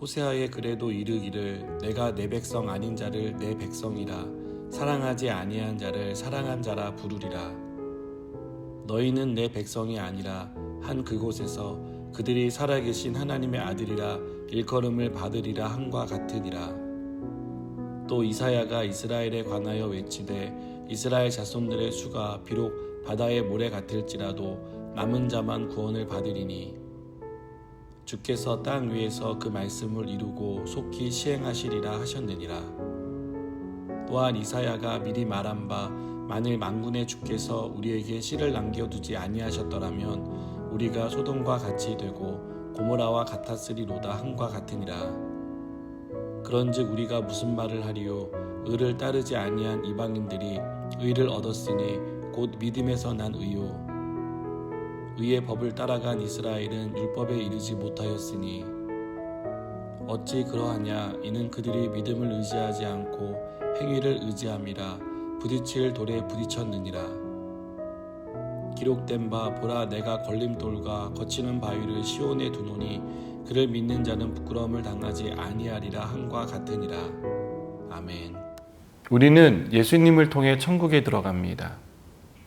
호세아의 글에도 이르기를 내가 내 백성 아닌 자를 내 백성이라 사랑하지 아니한 자를 사랑한 자라 부르리라. 너희는 내 백성이 아니라 한 그곳에서 그들이 살아계신 하나님의 아들이라 일컬음을 받으리라 함과 같으니라. 또 이사야가 이스라엘에 관하여 외치되 이스라엘 자손들의 수가 비록 바다의 모래 같을지라도 남은 자만 구원을 받으리니 주께서 땅 위에서 그 말씀을 이루고 속히 시행하시리라 하셨느니라. 또한 이사야가 미리 말한 바 만일 만군의 주께서 우리에게 씨를 남겨두지 아니하셨더라면 우리가 소돔과 같이 되고 고모라와 같았으리로다 함과 같으니라. 그런즉 우리가 무슨 말을 하리요? 의를 따르지 아니한 이방인들이 의를 얻었으니 곧 믿음에서 난 의요. 의의 법을 따라간 이스라엘은 율법에 이르지 못하였으니 어찌 그러하냐? 이는 그들이 믿음을 의지하지 않고 행위를 의지함이라 부딪힐 돌에 부딪혔느니라. 기록된 바 보라 내가 걸림돌과 거치는 바위를 시온에 두노니 그를 믿는 자는 부끄러움을 당하지 아니하리라 함과 같으니라. 아멘. 우리는 예수님을 통해 천국에 들어갑니다.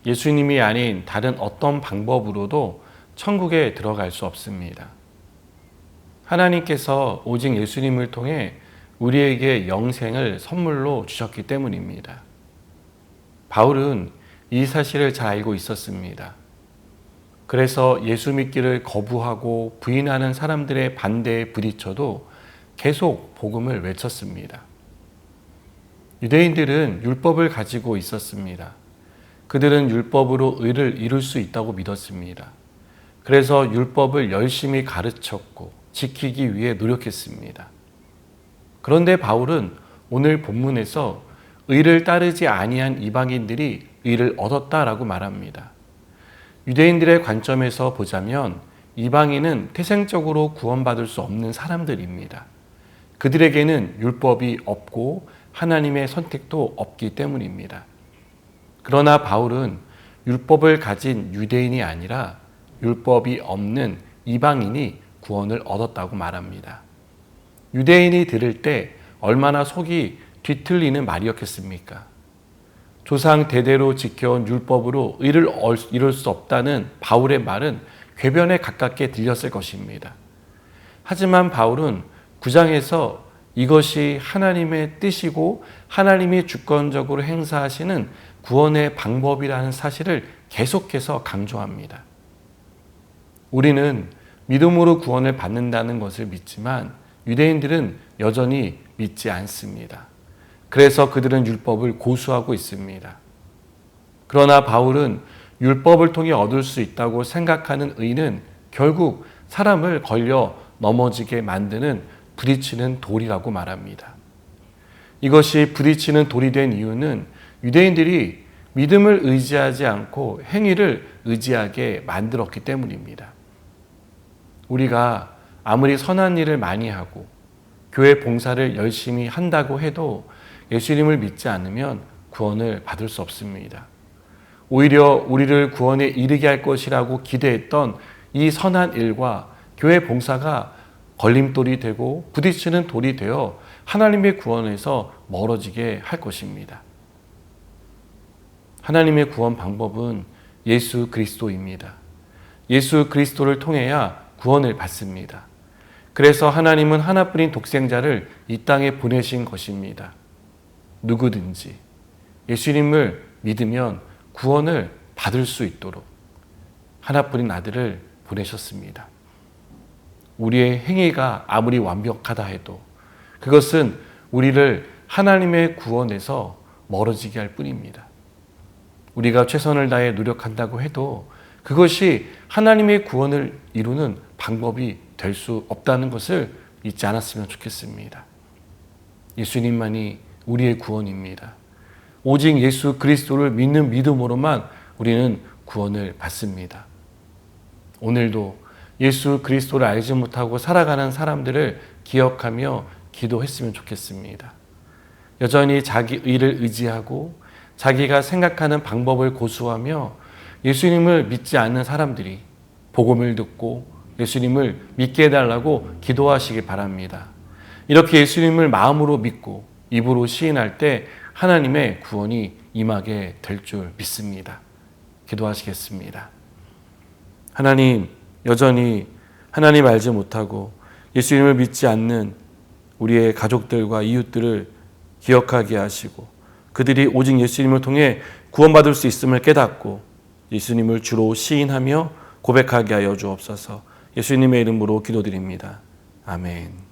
예수님이 아닌 다른 어떤 방법으로도 천국에 들어갈 수 없습니다. 하나님께서 오직 예수님을 통해 우리에게 영생을 선물로 주셨기 때문입니다. 바울은 이 사실을 잘 알고 있었습니다. 그래서 예수 믿기를 거부하고 부인하는 사람들의 반대에 부딪혀도 계속 복음을 외쳤습니다. 유대인들은 율법을 가지고 있었습니다. 그들은 율법으로 의를 이룰 수 있다고 믿었습니다. 그래서 율법을 열심히 가르쳤고 지키기 위해 노력했습니다. 그런데 바울은 오늘 본문에서 의를 따르지 아니한 이방인들이 의를 얻었다라고 말합니다. 유대인들의 관점에서 보자면 이방인은 태생적으로 구원받을 수 없는 사람들입니다. 그들에게는 율법이 없고 하나님의 선택도 없기 때문입니다. 그러나 바울은 율법을 가진 유대인이 아니라 율법이 없는 이방인이 구원을 얻었다고 말합니다. 유대인이 들을 때 얼마나 속이 뒤틀리는 말이었겠습니까? 조상 대대로 지켜온 율법으로 의를 이룰 수 없다는 바울의 말은 궤변에 가깝게 들렸을 것입니다. 하지만 바울은 9장에서 이것이 하나님의 뜻이고 하나님이 주권적으로 행사하시는 구원의 방법이라는 사실을 계속해서 강조합니다. 우리는 믿음으로 구원을 받는다는 것을 믿지만 유대인들은 여전히 믿지 않습니다. 그래서 그들은 율법을 고수하고 있습니다. 그러나 바울은 율법을 통해 얻을 수 있다고 생각하는 의는 결국 사람을 걸려 넘어지게 만드는 부딪히는 돌이라고 말합니다. 이것이 부딪히는 돌이 된 이유는 유대인들이 믿음을 의지하지 않고 행위를 의지하게 만들었기 때문입니다. 우리가 아무리 선한 일을 많이 하고 교회 봉사를 열심히 한다고 해도 예수님을 믿지 않으면 구원을 받을 수 없습니다. 오히려 우리를 구원에 이르게 할 것이라고 기대했던 이 선한 일과 교회 봉사가 걸림돌이 되고 부딪히는 돌이 되어 하나님의 구원에서 멀어지게 할 것입니다. 하나님의 구원 방법은 예수 그리스도입니다. 예수 그리스도를 통해야 구원을 받습니다. 그래서 하나님은 하나뿐인 독생자를 이 땅에 보내신 것입니다. 누구든지 예수님을 믿으면 구원을 받을 수 있도록 하나뿐인 아들을 보내셨습니다. 우리의 행위가 아무리 완벽하다 해도 그것은 우리를 하나님의 구원에서 멀어지게 할 뿐입니다. 우리가 최선을 다해 노력한다고 해도 그것이 하나님의 구원을 이루는 방법이 될 수 없다는 것을 잊지 않았으면 좋겠습니다. 예수님만이 우리의 구원입니다. 오직 예수 그리스도를 믿는 믿음으로만 우리는 구원을 받습니다. 오늘도 예수 그리스도를 알지 못하고 살아가는 사람들을 기억하며 기도했으면 좋겠습니다. 여전히 자기 의를 의지하고 자기가 생각하는 방법을 고수하며 예수님을 믿지 않는 사람들이 복음을 듣고 예수님을 믿게 해달라고 기도하시기 바랍니다. 이렇게 예수님을 마음으로 믿고 입으로 시인할 때 하나님의 구원이 임하게 될 줄 믿습니다. 기도하시겠습니다. 하나님, 여전히 하나님 알지 못하고 예수님을 믿지 않는 우리의 가족들과 이웃들을 기억하게 하시고 그들이 오직 예수님을 통해 구원받을 수 있음을 깨닫고 예수님을 주로 시인하며 고백하게 하여 주옵소서. 예수님의 이름으로 기도드립니다. 아멘.